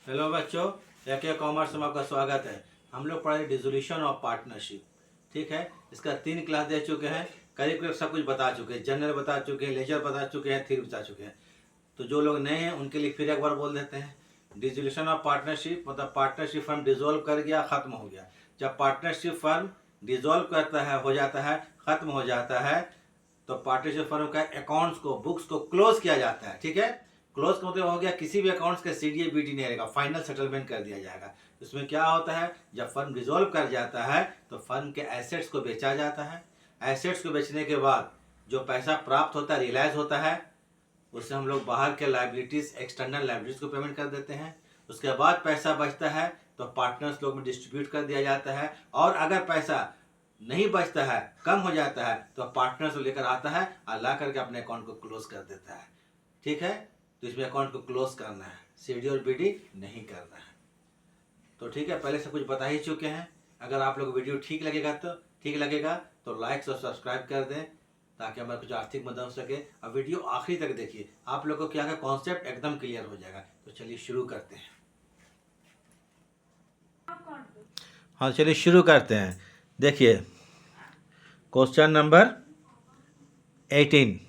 Hello बच्चों, के commerce में आपका स्वागत है। हम लोग पढ़े डिसोल्यूशन ऑफ पार्टनरशिप। ठीक है, इसका 3 क्लास दे चुके हैं। करीब करीब सब कुछ बता चुके हैं। जनरल बता चुके हैं, लेजर बता चुके हैं, थ्योरी बता चुके हैं। तो जो लोग नए हैं उनके लिए फिर एक बार बोल देते हैं। डिसोल्यूशन ऑफ पार्टनरशिप मतलब पार्टनरशिप फर्म डिसॉल्व कर गया, खत्म हो गया। जब पार्टनरशिप फर्म डिसॉल्व करता है, हो जाता है, खत्म हो जाता है, तो पार्टनरशिप फर्म का अकाउंट्स को, बुक्स को क्लोज किया जाता है। ठीक है, क्लोज का मतलब हो गया किसी भी अकाउंट्स का सीडीए बीडी नहीं रहेगा, फाइनल सेटलमेंट कर दिया जाएगा। इसमें क्या होता है, जब फर्म डिसॉल्व कर जाता है तो फर्म के एसेट्स को बेचा जाता है। एसेट्स को बेचने के बाद जो पैसा प्राप्त होता है, रियलाइज होता है, उससे हम लोग बाहर के लाइबिलिटीज, एक्सटर्नल लाइबिलिटीज को पेमेंट कर देते हैं। उसके बाद पैसा बचता है तो पार्टनर्स लोग में डिस्ट्रीब्यूट कर दिया जाता है। और अगर पैसा नहीं बचता है, कम हो जाता है, तो पार्टनर्स लेकर आता है और ला करके अपने अकाउंट को क्लोज कर देता है। ठीक है, तो इसमें अकाउंट को क्लोज करना है, सीडी और बीडी नहीं करना है। तो ठीक है, पहले से कुछ बता ही चुके हैं। अगर आप लोग वीडियो ठीक लगेगा तो लाइक और सब्सक्राइब कर दें, ताकि हमारा कुछ आर्थिक मदद हो सके। और वीडियो आखिरी तक देखिए, आप लोगों को क्या का कॉन्सेप्ट एकदम क्लियर हो जाएगा। तो चलिए शुरू करते हैं। हाँ, चलिए शुरू करते हैं। देखिए, question number 18।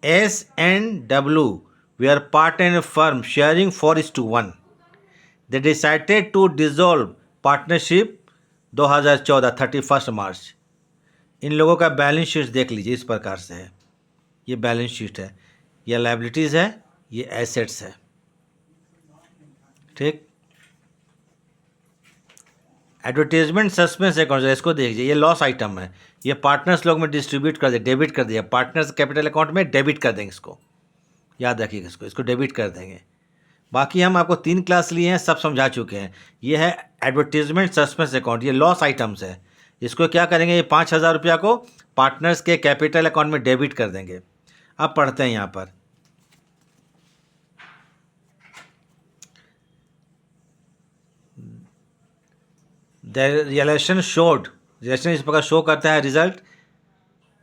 S and W were partner in a firm sharing 4:1. They decided to dissolve partnership 2014 31 मार्च। इन लोगों का बैलेंस शीट देख लीजिए, इस प्रकार से है। ये बैलेंस शीट है, ये लाइबिलिटीज़ है, ये एसेट्स है। ठीक, एडवर्टीजमेंट सस्पेंस अकाउंट, इसको देखिए, ये लॉस आइटम है। ये पार्टनर्स लोग में डिस्ट्रीब्यूट कर दिया, डेबिट कर दिया। पार्टनर्स कैपिटल अकाउंट में डेबिट कर देंगे इसको, याद रखिएगा, इसको डेबिट कर देंगे। बाकी हम आपको 3 क्लास लिए हैं, सब समझा चुके हैं। ये है एडवर्टीजमेंट सस्पेंस अकाउंट, ये लॉस आइटम्स है। इसको क्या करेंगे, ये 5,000 रुपया को पार्टनर्स के कैपिटल अकाउंट में डेबिट कर देंगे। अब पढ़ते हैं यहाँ पर। द रियलेशन शोड, रियलेशन इस प्रकार शो करता है। रिजल्ट,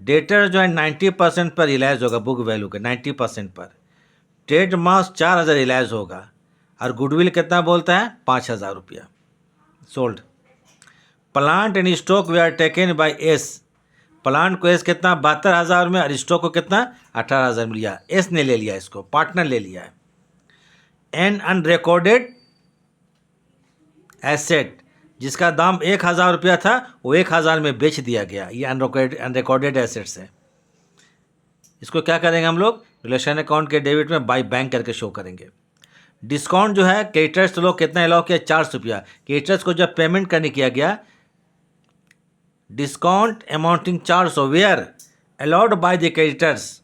डेटर जो है 90% पर रियलाइज होगा, बुक वैल्यू के 90% पर। ट्रेड मार्क्स 4,000 रियलाइज होगा। और गुडविल कितना बोलता है, 5,000 रुपया sold. Plant and stock we are taken by S. Plant को एस कितना, 72,000 में, और स्टॉक को कितना, 18,000 में लिया। एस ने ले लिया, इसको पार्टनर ले लिया है। एन अनरिकॉर्डेड एसेट, जिसका दाम 1,000 रुपया था, वो 1,000 में बेच दिया गया। ये अनरिकॉर्डेड एसेट्स है। इसको क्या करेंगे हम लोग, रिलेशन अकाउंट के डेबिट में बाई बैंक करके शो करेंगे। डिस्काउंट जो है, क्रेडिटर्स लोग कितना अलाउ किया, 400 रुपया। क्रेडिटर्स को जब पेमेंट करने किया गया, discount amounting 400 were allowed by the creditors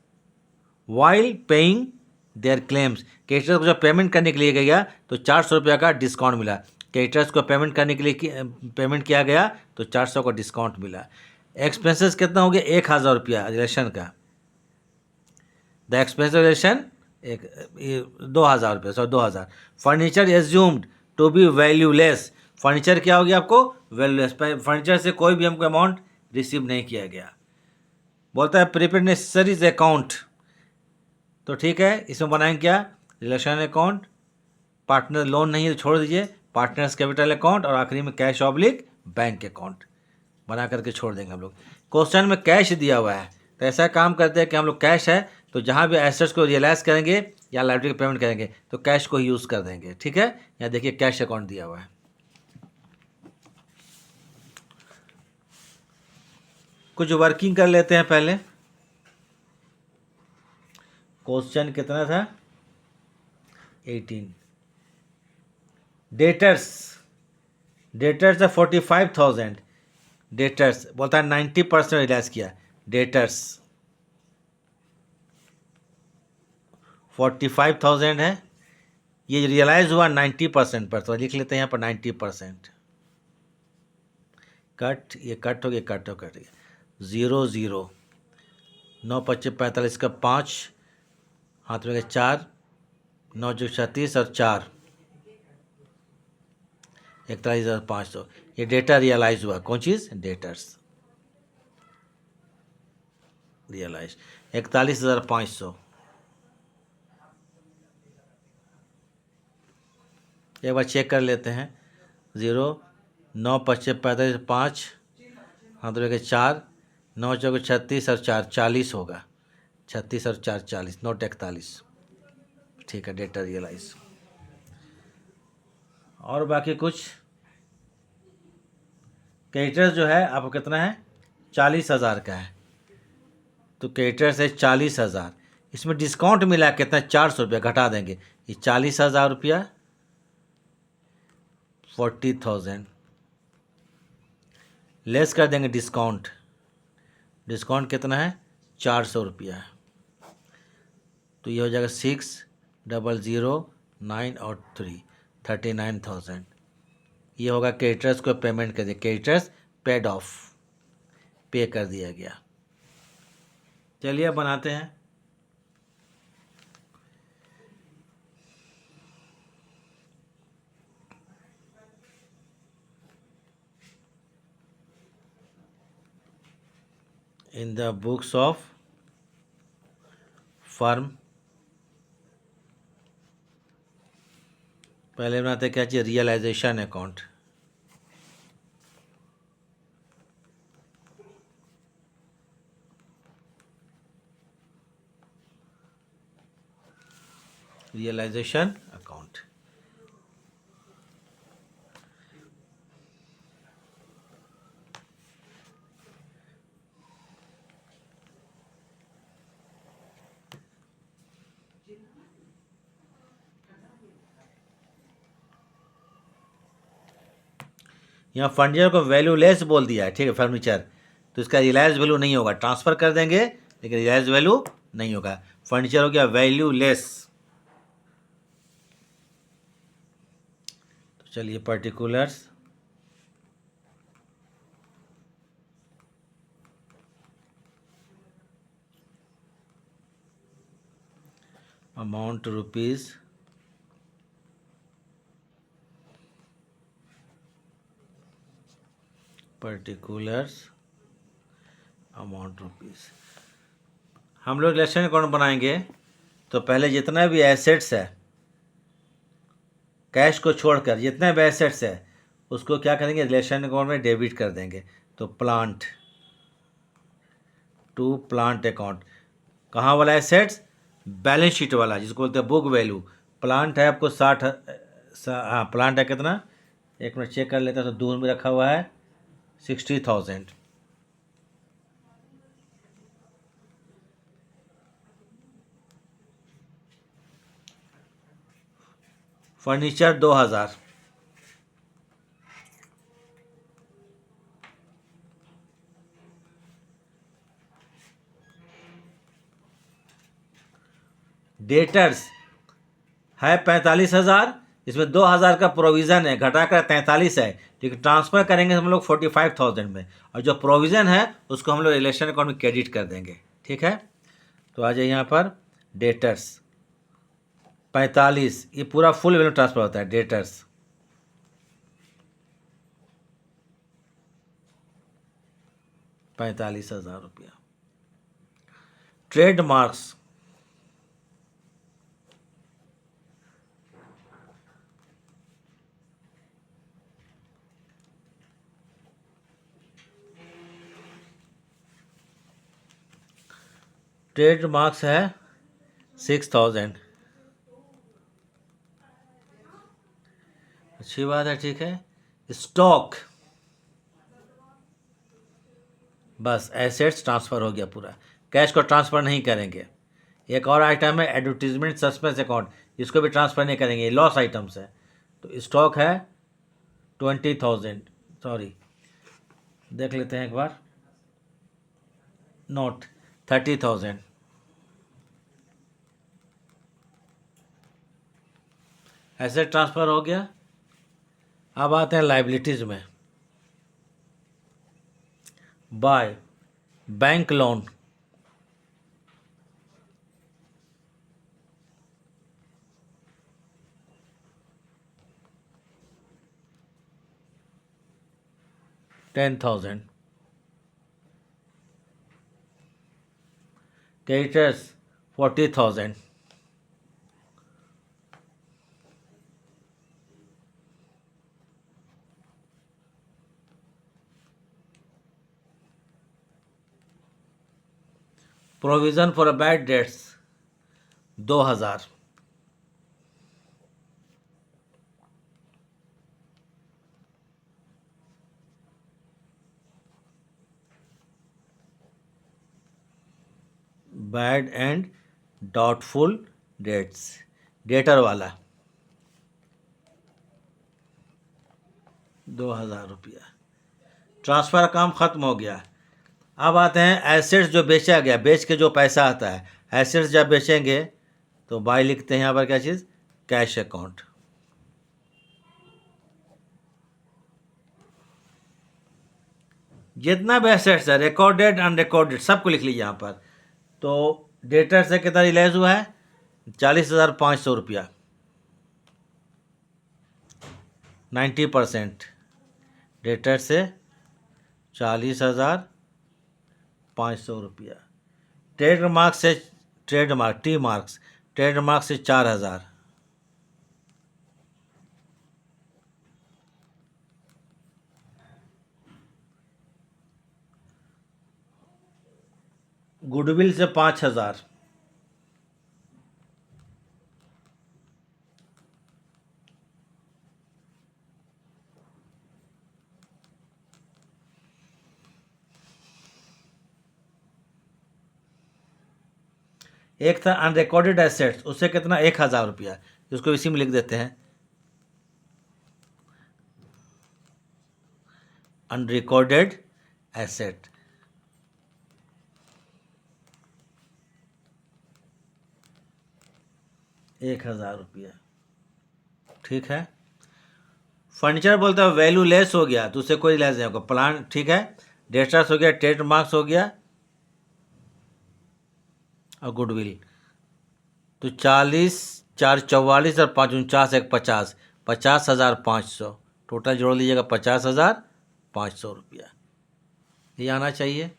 while paying their claims. Creditors को जब पेमेंट करने के लिए गया तो 400 रुपया का डिस्काउंट मिला। क्रेडिटर्स को पेमेंट करने के लिए पेमेंट किया गया तो 400 का डिस्काउंट मिला। एक्सपेंसेस कितना हो गया, 1,000 रुपया रिलेशन का। द एक्सपेंस रिलेशन 2,000 रुपये, sorry 2,000। Furniture assumed to be valueless. Furniture क्या हो गया आपको, वैल्यूलेस। फर्नीचर से कोई भी हमको अमाउंट रिसीव नहीं किया गया। बोलता है प्रिपेड नेसेसरीज अकाउंट, तो ठीक है, इसमें बनाएंगे क्या, रिलेशन अकाउंट। पार्टनर लोन नहीं है तो छोड़ दीजिए, पार्टनर्स कैपिटल अकाउंट, और आखिरी में कैश ऑब्लिक बैंक अकाउंट बना करके छोड़ देंगे हम लोग। क्वेश्चन में कैश दिया हुआ है, तो ऐसा काम करते हैं कि हम लोग कैश है तो जहाँ भी एसेट्स को रियलाइज करेंगे या लाइबिलिटी पेमेंट करेंगे तो कैश को यूज़ कर देंगे। ठीक है, यहाँ देखिए कैश अकाउंट दिया हुआ है। कुछ वर्किंग कर लेते हैं पहले। क्वेश्चन कितना था, 18। डेटर्स, डेटर्स है 45,000। डेटर्स बोलता है 90% रियलाइज किया। डेटर्स 45,000 है, ये रियलाइज हुआ 90% पर, तो लिख लेते हैं यहाँ पर 90%। कट, ये कट हो गया, कट हो गया, 0 0। 9 25 45 का 5 हाथ में 4, 9 जो 36 और 4 41,500। ये डेटा रियलाइज हुआ, कौन चीज़, डेटर्स रियलाइज 41,500। एक बार चेक कर लेते हैं। 0, 9 25 45 5, हाथ लेके 4, 9 चौके 36 और 4 40 होगा। 36 और 4 40, 9 41। ठीक है, डेटा रियलाइज। और बाकी कुछ क्रेडिटर्स जो है आपको कितना है, 40,000 का है। तो क्रेडिटर्स है 40,000, इसमें डिस्काउंट मिला कितना, 400 रुपया घटा देंगे। ये 40,000 रुपया 40,000 लेस कर देंगे डिस्काउंट। डिस्काउंट कितना है, 400 रुपया। तो ये हो जाएगा 6,009 और 3, 39,000। ये होगा क्रेडिटर्स को पेमेंट कर दिया, क्रेडिटर्स पेड ऑफ, पे कर दिया गया। चलिए अब बनाते हैं। In the books of firm, पहले बनाते क्या चाहिए, रियलाइजेशन अकाउंट। Realisation account. यहाँ फर्नीचर को वैल्यू लेस बोल दिया है, ठीक है, फर्नीचर, तो इसका रिलायंस वैल्यू नहीं होगा, ट्रांसफ़र कर देंगे लेकिन रिलायंस वैल्यू नहीं होगा। फर्नीचर हो गया वैल्यू लेस। तो चलिए particulars, amount rupees, particulars amount rupees. हम लोग रिलेशन अकाउंट बनाएंगे तो पहले जितना भी एसेट्स है, कैश को छोड़कर जितने भी एसेट्स है उसको क्या करेंगे, रिलेशन अकाउंट में डेबिट कर देंगे। तो प्लांट टू प्लांट अकाउंट, कहाँ वाला एसेट्स, बैलेंस शीट वाला, जिसको बोलते हैं बुक वैल्यू। प्लांट है आपको 60, हाँ प्लांट है कितना, एक मिनट चेक कर लेते हैं। तो दूर में रखा हुआ है 60,000। फर्नीचर 2,000। डेटर्स है 45,000, इसमें 2,000 का प्रोविज़न है, घटाकर 43 है, लेकिन ट्रांसफ़र करेंगे हम लोग 45,000 में, और जो प्रोविज़न है उसको हम लोग रिलेशन अकाउंट में क्रेडिट कर देंगे। ठीक है, तो आ जाइए यहाँ पर डेटर्स 45, ये पूरा फुल वैल्यू ट्रांसफ़र होता है। डेटर्स 45,000 रुपया। ट्रेडमार्क्स ट्रेडमार्क्स है 6,000। अच्छी बात है, ठीक है। स्टॉक, बस एसेट्स ट्रांसफ़र हो गया पूरा, कैश को ट्रांसफ़र नहीं करेंगे। एक और आइटम है एडवर्टीजमेंट सस्पेंस अकाउंट, इसको भी ट्रांसफ़र नहीं करेंगे, ये लॉस आइटम्स है। तो स्टॉक है 20,000, सॉरी देख लेते हैं एक बार, नोट 30,000। एसेट ट्रांसफ़र हो गया। अब आते हैं लाइबिलिटीज़ में। By bank loan, $10,000। Creditors 40,000। Provision for bad debts 2000। Bad and doubtful debts, debtor वाला 2000 रुपया। ट्रांसफ़र का काम ख़त्म हो गया। अब आते हैं एसेट्स जो बेचा गया, बेच के जो पैसा आता है, एसेट्स जब बेचेंगे तो बाय लिखते हैं यहाँ पर क्या चीज़, कैश अकाउंट। जितना भी एसेट्स है, रिकॉर्डेड अनरिकॉर्डेड, सबको लिख लीजिए यहाँ पर। तो डेटर से कितना रिलाइज हुआ है, 40,500 रुपया, 90%। डेटर से 40,500 रुपया। ट्रेडमार्क से, ट्रेडमार्क टी मार्क्स, ट्रेडमार्क से 4,000। गुडविल से 5,000। एक था अनरिकॉर्डेड एसेट्स, उससे कितना, 1,000 रुपया, इसको इसी में लिख देते हैं, अनरिकॉर्डेड एसेट। ₹1,000, ठीक है। फर्नीचर बोलता है वैल्यू लेस हो गया तो उससे कोई लेस नहीं होगा, प्लान, ठीक है। डेटर्स हो गया, ट्रेडमार्क्स हो गया और गुडविल। तो 40, 4, 44 और 5, 49, 1, 50, 50,500 टोटल जोड़ लीजिएगा, 50,500 रुपया ये आना चाहिए।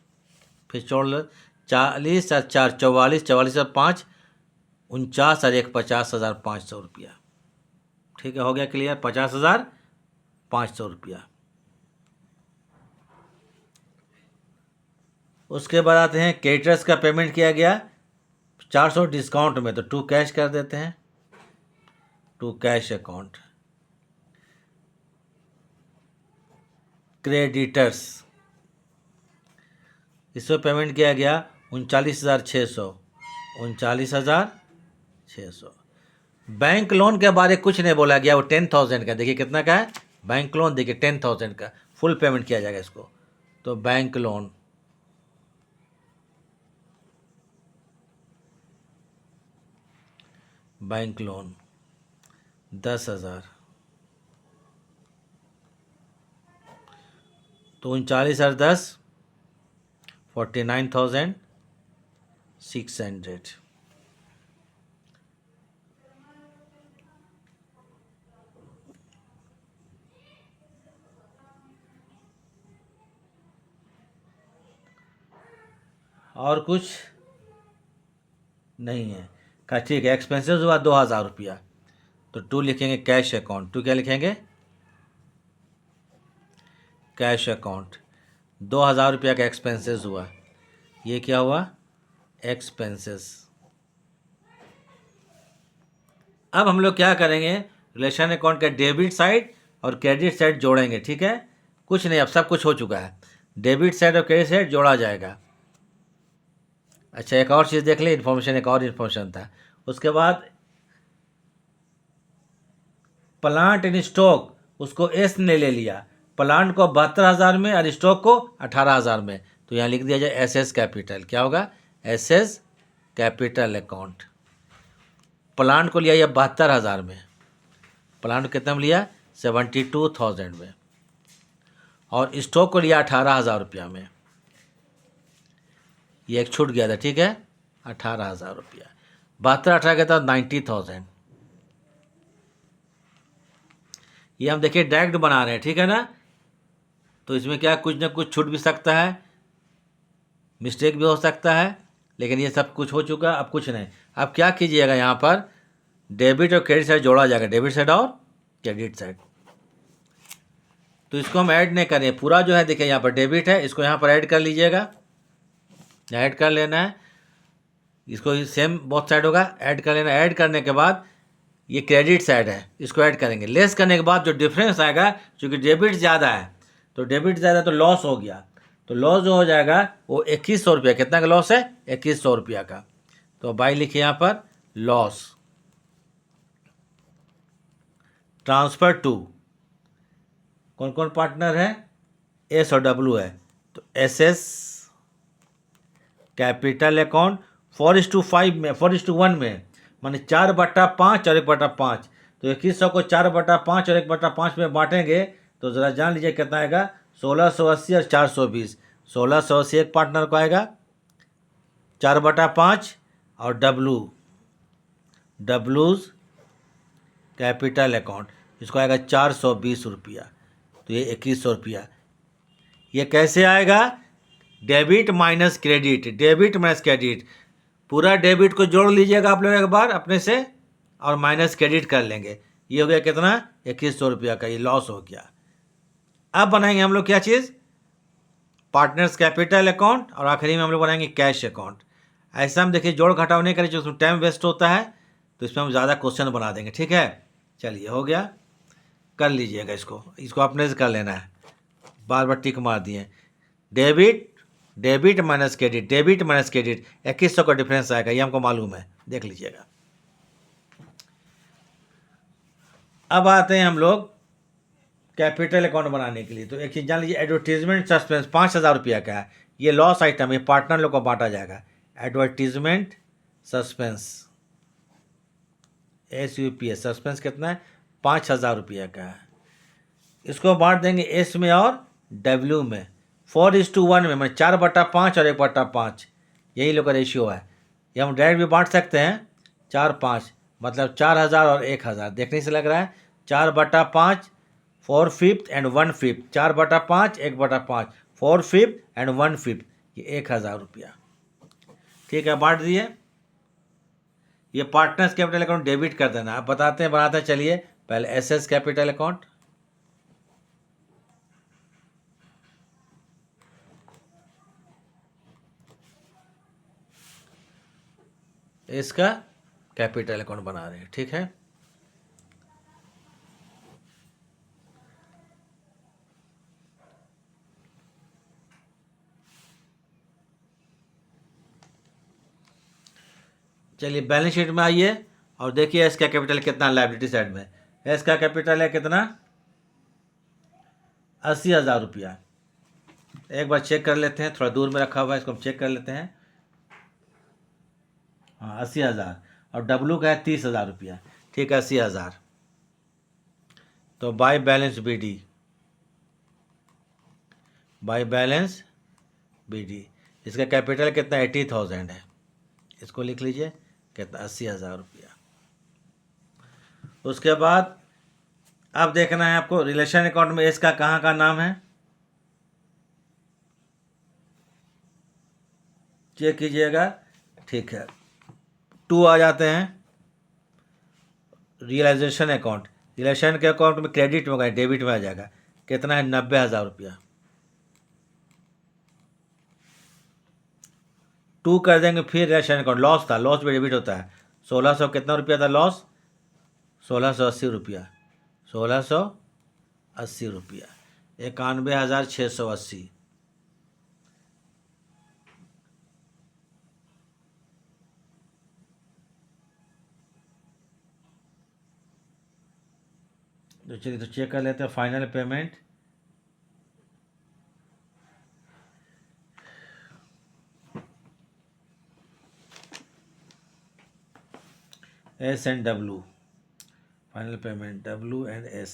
फिर जोड़ लो, 40 और 4, 44, 44 और 5, 49 और 1, 50,500 रुपया, ठीक है। हो गया क्लियर, 50,500 रुपया। उसके बाद आते हैं क्रेडिटर्स का पेमेंट किया गया 400 डिस्काउंट में, तो टू कैश कर देते हैं, टू कैश अकाउंट। क्रेडिटर्स, इसमें पेमेंट किया गया 39,600, 39,600। बैंक लोन के बारे कुछ नहीं बोला गया, वो 10,000 का, देखिए कितना का है बैंक लोन, देखिए 10,000 का फुल पेमेंट किया जाएगा इसको। तो बैंक लोन, बैंक लोन 10,000, तो 39 और 10, 49,600। और कुछ नहीं है का, ठीक है। एक्सपेंसेस हुआ 2,000 रुपया, तो टू लिखेंगे कैश अकाउंट, टू क्या लिखेंगे, कैश अकाउंट। 2,000 रुपया का एक्सपेंसेस हुआ, ये क्या हुआ, एक्सपेंसेस। अब हम लोग क्या करेंगे, रिलेशन अकाउंट का डेबिट साइड और क्रेडिट साइड जोड़ेंगे, ठीक है। कुछ नहीं, अब सब कुछ हो चुका है, डेबिट साइड और क्रेडिट साइड जोड़ा जाएगा। अच्छा, एक और चीज़ देख ले, इन्फॉर्मेशन, एक और इन्फॉर्मेशन था। उसके बाद प्लांट इन स्टॉक, उसको एस ने ले लिया, प्लांट को 72,000 में और स्टॉक को 18,000 में, तो यहाँ लिख दिया जाए एसएस कैपिटल। क्या होगा, एसएस कैपिटल अकाउंट। प्लांट को लिया ये 72,000 में, प्लांट को कितना में लिया, 72,000 में, और स्टॉक को लिया 18,000 रुपया में, ये एक छूट गया था, ठीक है, 18,000 रुपया। 72, 18 के था 90,000। ये हम देखिए डायरेक्ट बना रहे हैं, ठीक है ना। तो इसमें क्या, कुछ ना कुछ छूट भी सकता है, मिस्टेक भी हो सकता है, लेकिन ये सब कुछ हो चुका। अब कुछ नहीं, अब क्या कीजिएगा, यहाँ पर डेबिट और क्रेडिट साइड जोड़ा जाएगा, डेबिट साइड और क्रेडिट साइड। तो इसको हम ऐड नहीं करें, पूरा जो है देखिए यहाँ पर डेबिट है, इसको यहाँ पर ऐड कर लीजिएगा, ऐड कर लेना है। इसको सेम बोथ साइड होगा, ऐड कर लेना। ऐड करने के बाद ये क्रेडिट साइड है, इसको ऐड करेंगे। लेस करने के बाद जो डिफरेंस आएगा, चूँकि डेबिट ज़्यादा है तो डेबिट ज़्यादा तो लॉस हो गया, तो लॉस जो हो जाएगा वो 2100 रुपया। कितना का लॉस है? 2100 रुपया का। तो बाई लिखिए यहाँ पर लॉस। ट्रांसफ़र टू कौन कौन पार्टनर है? एस और डब्लू है, तो एस एस कैपिटल अकाउंट 4:5 में, 4:1 में, माने 4/5 और 1/5। तो 2100 को 4/5 और 1/5 में बांटेंगे तो ज़रा जान लीजिए कितना आएगा, 1680 और 420। 1680 एक पार्टनर को आएगा, 4/5 और डब्लूज कैपिटल अकाउंट इसको आएगा 420 रुपया। तो ये 2100 रुपया। ये कैसे आएगा? Debit minus credit, debit minus credit. पूरा डेबिट को जोड़ लीजिएगा आप लोग एक बार अपने से और माइनस क्रेडिट कर लेंगे। ये हो गया कितना? 2100 रुपया का ये लॉस हो गया। अब बनाएंगे हम लोग क्या चीज़? पार्टनर्स कैपिटल अकाउंट, और आखिरी में हम लोग बनाएंगे कैश अकाउंट। ऐसा हम देखिए जोड़ घटाव नहीं करें, जो उसमें टाइम वेस्ट होता है, तो इसमें हम ज़्यादा क्वेश्चन बना देंगे। ठीक है, चलिए हो गया, कर लीजिएगा इसको अपने से कर लेना है। बार बार टिक मार दिए। Debit minus credit, debit minus credit 2100 का डिफरेंस आएगा, ये हमको मालूम है, देख लीजिएगा। अब आते हैं हम लोग कैपिटल अकाउंट बनाने के लिए। तो एक चीज़ जान लीजिए, एडवर्टीजमेंट सस्पेंस 5000 रुपया का है, ये लॉस आइटम है, पार्टनर लोग को बांटा जाएगा। एडवर्टीजमेंट सस्पेंस SUPS सस्पेंस कितना है? 5000 रुपया का है। इसको बांट देंगे एस में और डब्ल्यू में, 4:1 में, मतलब 4/5 और 1/5, यही लोग का रेशियो है। ये हम डायरेक्ट भी बांट सकते हैं, 4/5, मतलब 4000 और 1000। देखने से लग रहा है 4/5 4/5 एंड 1/5, 4/5 1/5, 4/5 एंड 1/5, ये 1000 रुपया। ठीक है, बांट दिए। ये पार्टनर्स कैपिटल अकाउंट डेबिट कर देना। आप बताते हैं, बनाते हैं, चलिए। पहले SS कैपिटल अकाउंट, इसका कैपिटल अकाउंट बना रहे हैं। ठीक है, चलिए बैलेंस शीट में आइए और देखिए एस का कैपिटल कितना, लायबिलिटी साइड में एस का कैपिटल है कितना? 80,000 रुपया। एक बार चेक कर लेते हैं, थोड़ा दूर में रखा हुआ है, इसको हम चेक कर लेते हैं। हाँ, 80,000, और डब्लू का है 30,000 रुपया। ठीक है, 80,000। तो बाय बैलेंस BD, इसका कैपिटल कितना? 80,000 है। इसको लिख लीजिए कितना? 80,000 रुपया। उसके बाद अब देखना है आपको रिलेशन अकाउंट में इसका कहाँ का नाम है, चेक कीजिएगा। ठीक है, 2 आ जाते हैं। रियलाइजेशन अकाउंट, रिलेशन के अकाउंट में क्रेडिट में होगा, डेबिट में आ जाएगा। कितना है? 90,000 रुपया। 2 कर देंगे, फिर रिलेशन अकाउंट, लॉस था, लॉस भी डेबिट होता है। 1600 कितना रुपया था लॉस? 1680 रुपया, 1680 रुपया, 91,680। तो चलिए तो चेक कर लेते हैं final payment. S&W final payment, W and S।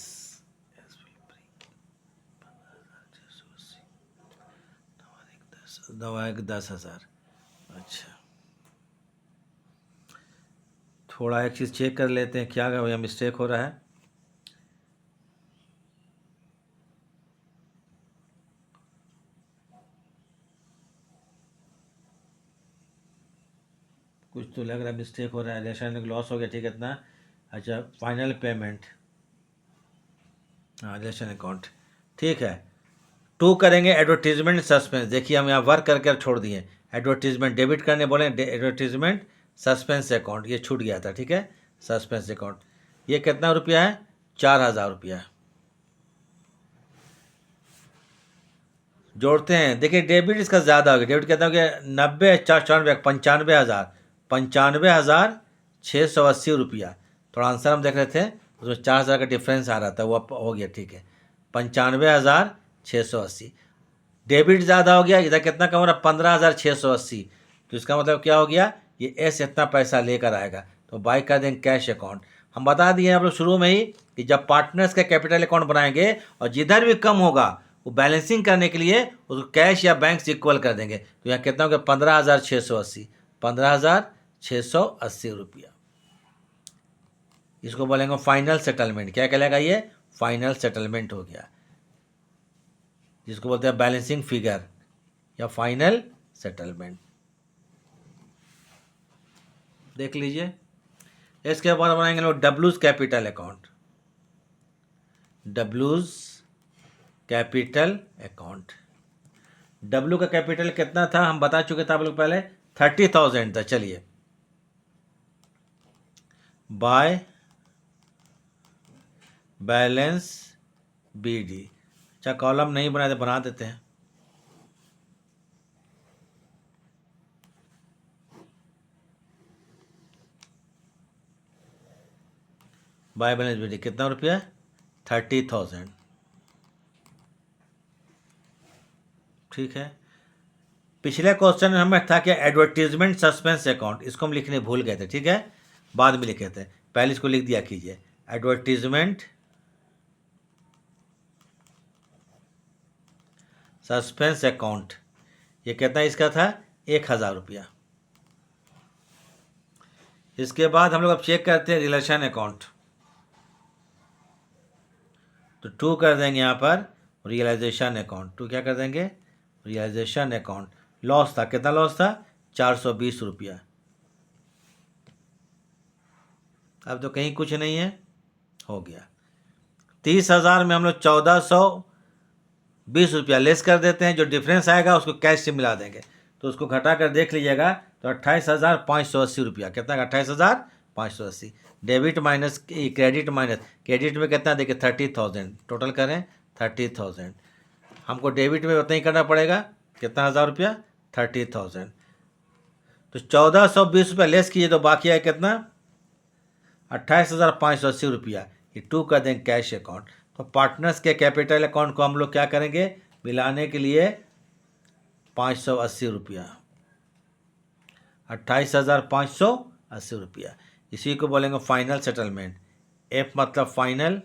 दवा 10,000। अच्छा, थोड़ा एक चीज़ चेक कर लेते हैं, क्या भैया मिस्टेक हो रहा है। कुछ तो लग रहा है मिस्टेक हो रहा है, रिलेशन लॉस हो गया। ठीक है, इतना। अच्छा, फाइनल पेमेंट, हाँ रिलेशन अकाउंट, ठीक है। 2 करेंगे एडवर्टीजमेंट सस्पेंस। देखिए हम यहाँ वर्क करके छोड़ दिए, एडवर्टीजमेंट डेबिट करने बोले, एडवर्टीजमेंट सस्पेंस अकाउंट ये छूट गया था, ठीक है, सस्पेंस अकाउंट। ये कितना रुपया है, 4000 रुपया है। जोड़ते हैं, देखिए डेबिट इसका ज़्यादा हो गया, डेबिट कितना हो गया, 90 4 95 95,680 रुपया। थोड़ा आंसर हम देख रहे थे, उसमें 4000 का डिफरेंस आ रहा था, वो अब हो गया, ठीक है, 95,680। डेबिट ज़्यादा हो गया, इधर कितना कम हो रहा है, 15,680। तो इसका मतलब क्या हो गया, ये एस इतना पैसा लेकर आएगा, तो बाई कर देंगे कैश अकाउंट। हम बता दिए आप लोग शुरू में ही कि जब पार्टनर्स का कैपिटल अकाउंट बनाएंगे और जिधर भी कम होगा वो बैलेंसिंग करने के लिए उसको कैश या बैंक से इक्वल कर देंगे। तो यहाँ कितना हो गया, 15,680, 15,680 रुपया। इसको बोलेंगे फाइनल सेटलमेंट। क्या कहलाएगा ये, फाइनल सेटलमेंट हो गया, जिसको बोलते हैं बैलेंसिंग फिगर या फाइनल सेटलमेंट। देख लीजिए। इसके बाद बनाएंगे लोग डब्ल्यूज कैपिटल अकाउंट। डब्ल्यूज कैपिटल अकाउंट, डब्ल्यू का कैपिटल कितना था हम बता चुके थे आप लोग पहले, 30,000 था। चलिए, बाय बैलेंस बी डी। अच्छा कॉलम नहीं बनाए तो बना देते हैं। बाय बैलेंस बी डी कितना रुपया, 30,000, ठीक है। पिछले क्वेश्चन में हमें था कि एडवर्टीजमेंट सस्पेंस अकाउंट, इसको हम लिखने भूल गए थे, ठीक है, बाद में लिखे थे, पहले इसको लिख दिया कीजिए, एडवर्टीजमेंट सस्पेंस अकाउंट। ये कितना इसका था, 1,000 रुपया। इसके बाद हम लोग अब चेक करते हैं रिलेशन अकाउंट, तो 2 कर देंगे यहाँ पर, रियलाइजेशन अकाउंट, 2 क्या कर देंगे, रियलाइजेशन अकाउंट। लॉस था, कितना लॉस था, 420 रुपया। अब तो कहीं कुछ नहीं है, हो गया। 30,000 में हम लोग 1420 रुपया लेस कर देते हैं, जो डिफरेंस आएगा उसको कैश से मिला देंगे, तो उसको घटा कर देख लीजिएगा, तो 28,580 रुपया। कितना का, 28,580। Debit minus credit minus, credit में कितना देखिए 30,000, टोटल करें 30,000। हमको डेबिट में उतना ही करना पड़ेगा, कितना 1000 रुपया, 30,000। तो 1420 रुपया लेस कीजिए तो बाकी आए कितना, 28,580 रुपया। ये 2 कर देंगे कैश अकाउंट। तो पार्टनर्स के कैपिटल अकाउंट को हम लोग क्या करेंगे, मिलाने के लिए 580 रुपया, 28,580 रुपया। इसी को बोलेंगे फाइनल सेटलमेंट। एफ मतलब फाइनल,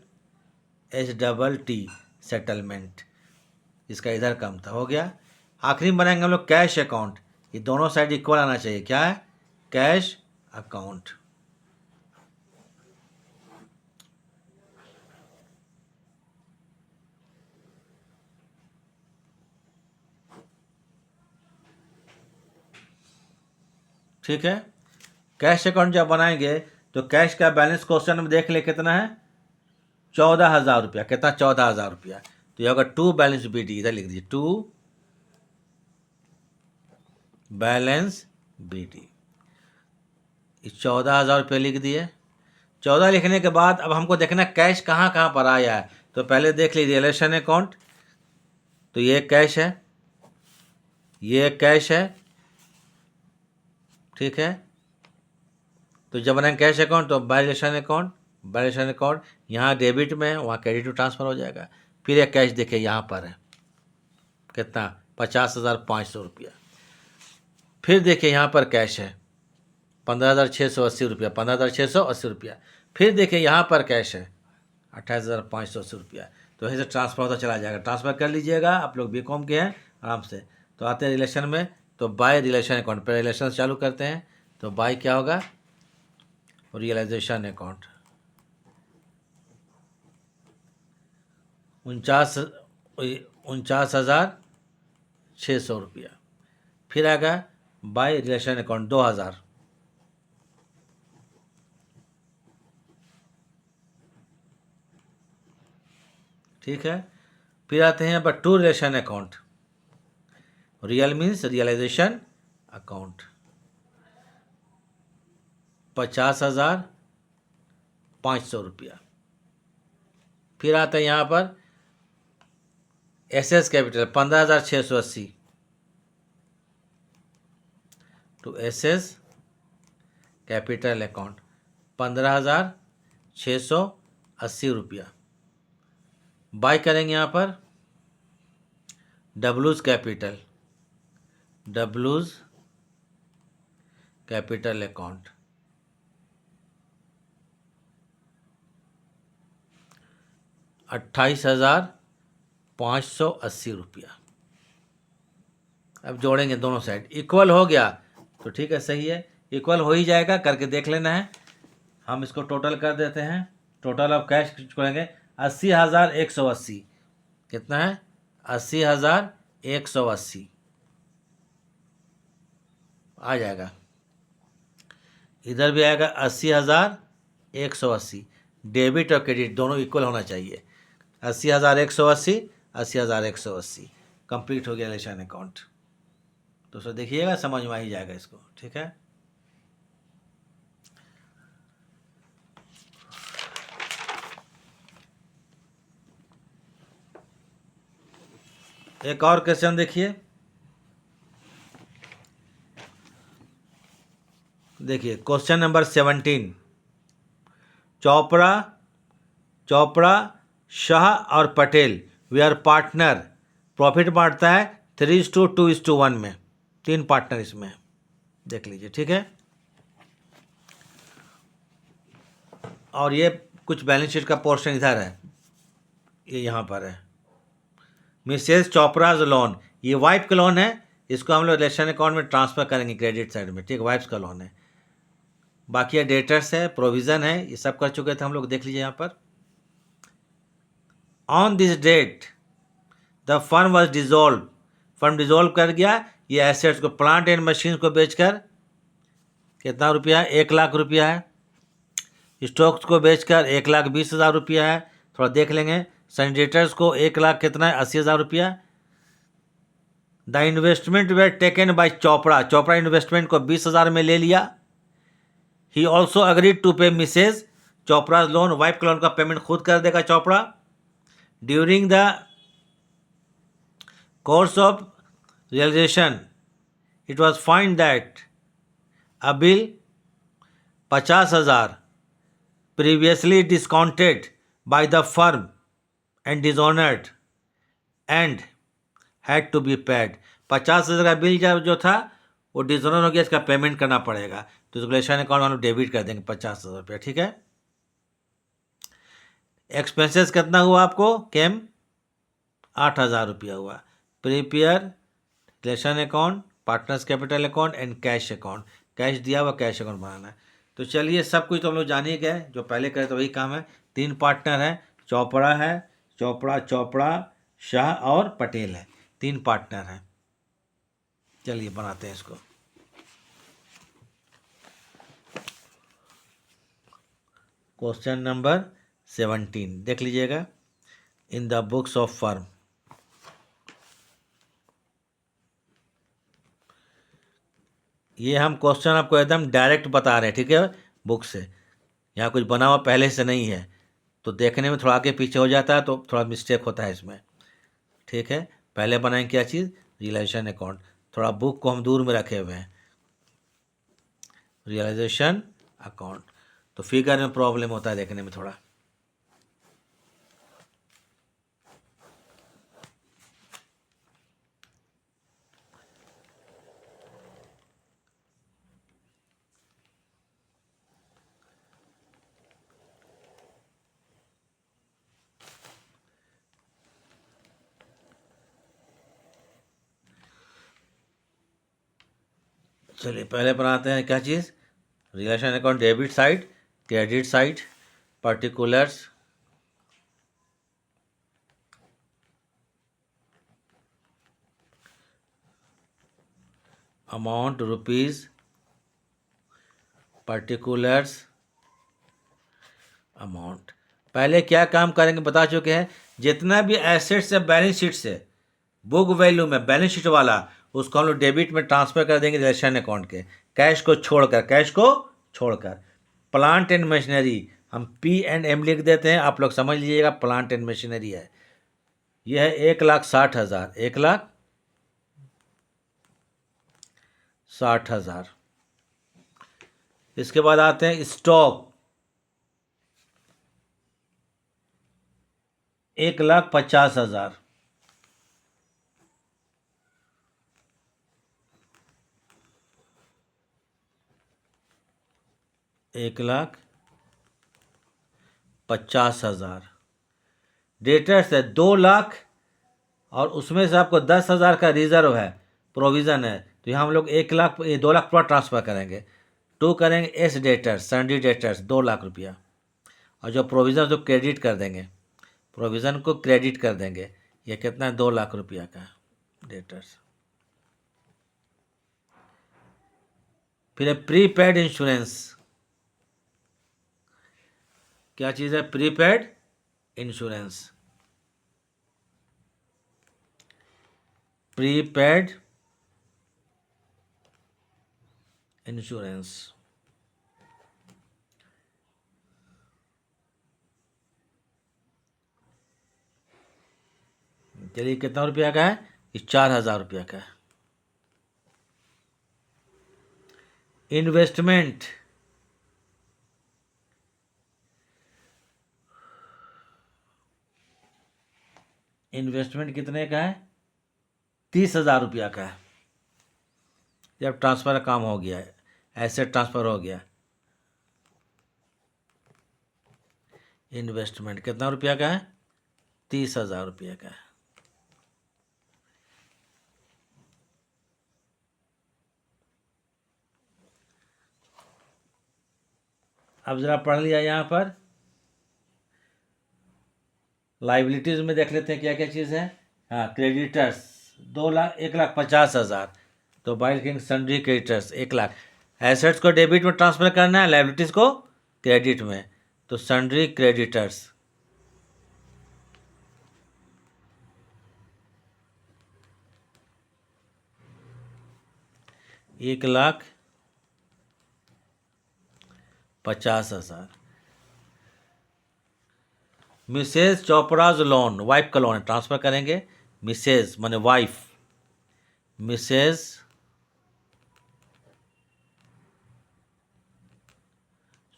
STT सेटलमेंट। इसका इधर कम था, हो गया। आखिरी में बनाएंगे हम लोग कैश अकाउंट। ये दोनों साइड इक्वल आना चाहिए, क्या है, कैश अकाउंट। ठीक है। कैश अकाउंट जब बनाएंगे तो कैश का बैलेंस क्वेश्चन में देख ले कितना है, 14,000 रुपया। कितना, 14,000 रुपया। तो ये होगा 2 बैलेंस बी डी, इधर लिख दीजिए 2 बैलेंस बी डी। 14,000 रुपये लिख दिए। 14 लिखने के बाद अब हमको देखना कैश कहाँ कहाँ पर आया है, तो पहले देख लीजिए रिलेशन अकाउंट, तो ये कैश है, ये कैश है, ठीक है। तो जब बनाएंगे कैश अकाउंट तो by relation account, by relation account यहाँ डेबिट में है, वहाँ क्रेडिट ट्रांसफर हो जाएगा। फिर एक कैश देखिए यहाँ पर है, कितना, 50,500 रुपया। फिर देखिए यहाँ पर कैश है 15,680 रुपया, 15,680 रुपया। फिर देखिए यहाँ पर कैश है 28,580 रुपया। तो ऐसे ट्रांसफर होता चला जाएगा। ट्रांसफर कर लीजिएगा, आप लोग बीकॉम के हैं आराम से। तो आते हैं रिलेशन में, तो बाय रिलेशन अकाउंट पर रिलेशन चालू करते हैं। तो बाय क्या होगा, रियलाइजेशन अकाउंट 49,600 रुपया। फिर आएगा बाय रिलेशन अकाउंट 2,000, ठीक है। फिर आते हैं यहाँ पर to relation account. Real means realisation account, 50,500 रुपया। फिर आता है यहाँ पर SS capital 15,680 to SS capital account 15,680 रुपया। बाय करेंगे यहाँ पर डब्लूज कैपिटल अकाउंट 28,580 रुपया। अब जोड़ेंगे दोनों साइड, इक्वल हो गया तो ठीक है, सही है, इक्वल हो ही जाएगा, करके देख लेना है। हम इसको टोटल कर देते हैं। टोटल ऑफ कैश करेंगे 80,180। कितना है? 80,180 आ जाएगा। इधर भी आएगा 80,180। डेबिट और क्रेडिट दोनों इक्वल होना चाहिए। 80,180, 80,180 कंप्लीट हो गया रिलेशन अकाउंट। तो सर देखिएगा, समझ में आ ही जाएगा इसको, ठीक है। एक और क्वेश्चन देखिए, क्वेश्चन नंबर 17। चोपड़ा, शाह और Patel we are partner. Profit बांटता है 3:2:1 में। 3 पार्टनर इसमें, देख लीजिए, ठीक है। और ये कुछ बैलेंस शीट का पोर्शन इधर है, ये यहाँ पर है। मिसेस चोपड़ाज लोन, ये वाइफ का लोन है, इसको हम लोग रिलेशन अकाउंट में ट्रांसफर करेंगे क्रेडिट साइड में, ठीक, वाइफ का लोन है। बाकी डेटर्स है, प्रोविज़न है, ये सब कर चुके थे हम लोग, देख लीजिए यहाँ पर। On this date the firm was dissolve, firm dissolve कर गया। ये एसेट्स को, प्लांट एंड मशीन को बेचकर कितना रुपया? 1,00,000 रुपया है। स्टॉक्स को बेचकर 1,20,000 रुपया है। थोड़ा देख लेंगे। सैनिटेटर्स को 1,00,000 कितना है? 80,000 रुपया। The investment were taken by Chopra investment को 20,000 में ले लिया। He also agreed to pay Mrs Chopra's loan, wife का लोन का पेमेंट खुद कर देगा Chopra. During the course of realisation it was find that a bill 50,000 previously discounted by the firm and dishonored and had to be paid। 50,000 का bill जो था वो dishonour हो गया, इसका पेमेंट करना पड़ेगा। तो रिलेशन अकाउंट हम लोग डेबिट कर देंगे 50,000 रुपया, ठीक है। एक्सपेंसेस कितना हुआ आपको? केम 8,000 रुपया हुआ। Prepare realisation account, partners capital account and cash account, cash दिया हुआ कैश अकाउंट बनाना है। तो चलिए, सब कुछ तो हम लोग जान ही गए, जो पहले करे तो वही काम है। 3 पार्टनर है, चोपड़ा, शाह और पटेल है, 3 पार्टनर हैं। चलिए बनाते हैं इसको। क्वेश्चन नंबर 17 देख लीजिएगा। इन द बुक्स ऑफ फर्म, ये हम क्वेश्चन आपको एकदम डायरेक्ट बता रहे हैं, ठीक है, बुक से। यहाँ कुछ बना हुआ पहले से नहीं है, तो देखने में थोड़ा आगे पीछे हो जाता है, तो थोड़ा मिस्टेक होता है इसमें, ठीक है। पहले बनाएंगे क्या चीज़? Realisation account. थोड़ा बुक को हम दूर में रखे हुए हैं, रियलाइजेशन अकाउंट, तो फिगर में प्रॉब्लम होता है देखने में थोड़ा। चलिए पहले बनाते हैं क्या चीज़? Relation account debit side, credit side, particulars, amount rupees, particulars, amount. पहले क्या काम करेंगे बता चुके हैं। जितना भी एसेट्स है बैलेंस शीट से, बुक वैल्यू में बैलेंस शीट वाला, उसको हम लोग डेबिट में ट्रांसफर कर देंगे रिलेशन अकाउंट के, कैश को छोड़कर। प्लांट एंड मशीनरी हम P&M लिख देते हैं, आप लोग समझ लीजिएगा प्लांट एंड मशीनरी है। यह है 1,60,000, 1,60,000। इसके बाद आते हैं स्टॉक, 1,50,000। एक लाख 50,000। डेटर्स है 2 लाख, और उसमें से आपको 10,000 का रिजर्व है, प्रोविज़न है, तो यहाँ हम लोग 1 लाख, ये 2 लाख पर ट्रांसफ़र करेंगे। टू करेंगे एस डेटर्स, सन्डी डेटर्स 2 लाख रुपया, और जो प्रोविज़न जो क्रेडिट कर देंगे, प्रोविज़न को क्रेडिट कर देंगे। ये कितना है? 2 लाख रुपया का डेटर्स। फिर है प्रीपेड इंश्योरेंस। क्या चीज़ है? Prepaid insurance. प्रीपेड इंश्योरेंस चलिए कितना रुपया का है? ये 4,000 रुपया का है। इन्वेस्टमेंट, इन्वेस्टमेंट कितने का है? 30,000 रुपया का है। जब ट्रांसफ़र का काम हो गया है, एसेट ट्रांसफ़र हो गया, इन्वेस्टमेंट कितना रुपया का है? 30,000 रुपया का है। अब ज़रा पढ़ लिया यहाँ पर। लाइबिलिटीज़ में देख लेते हैं क्या क्या चीज़ है। हाँ, क्रेडिटर्स 2 लाख, 1,50,000, तो बाइल किंग सन्ड्री क्रेडिटर्स 1 लाख। एसेट्स को डेबिट में ट्रांसफ़र करना है, लाइबिलिटीज़ को क्रेडिट में, तो sundry creditors 1,50,000। Mrs Chopra's loan, wife का लोन है, ट्रांसफ़र करेंगे। मिसेज माने wife, Mrs